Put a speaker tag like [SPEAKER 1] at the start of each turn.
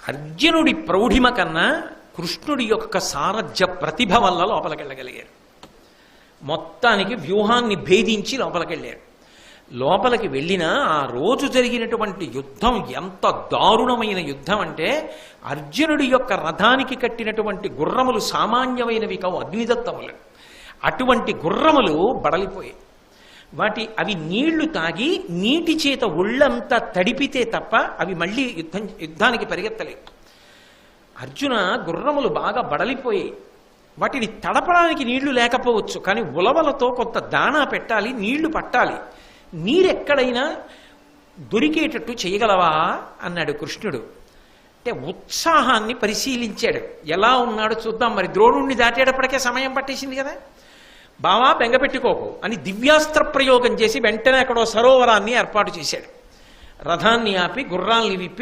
[SPEAKER 1] అర్జునుడి ప్రౌఢిమ కన్నా కృష్ణుడి యొక్క సారథ్య ప్రతిభ వల్ల లోపలికెళ్ళగలిగారు. మొత్తానికి వ్యూహాన్ని భేదించి లోపలికెళ్ళారు. లోపలికి వెళ్ళినా ఆ రోజు జరిగినటువంటి యుద్ధం ఎంత దారుణమైన యుద్ధం అంటే, అర్జునుడి యొక్క రథానికి కట్టినటువంటి గుర్రములు సామాన్యమైనవి కావు, అగ్నిదత్తములు. అటువంటి గుర్రములు బడలిపోయాయి. అవి నీళ్లు తాగి నీటి చేత ఒళ్ళంతా తడిపితే తప్ప అవి మళ్ళీ యుద్ధానికి పరిగెత్తలేవు. అర్జున గుర్రములు బాగా బడలిపోయాయి. వాటిని తడపడానికి నీళ్లు లేకపోవచ్చు, కానీ ఉలవలతో కొంత దాణా పెట్టాలి, నీళ్లు పట్టాలి. నీరెక్కడైనా దొరికేటట్టు చేయగలవా అన్నాడు కృష్ణుడు. అంటే ఉత్సాహాన్ని పరిశీలించాడు. ఎలా ఉన్నాడో చూద్దాం, మరి ద్రోణుణ్ణి దాటేటప్పటికే సమయం పట్టేసింది కదా. బావా బెంగపెట్టుకోకు అని దివ్యాస్త్ర ప్రయోగం చేసి వెంటనే అక్కడో సరోవరాన్ని ఏర్పాటు చేశాడు. రథాన్ని ఆపి గుర్రాల్ని విప్పి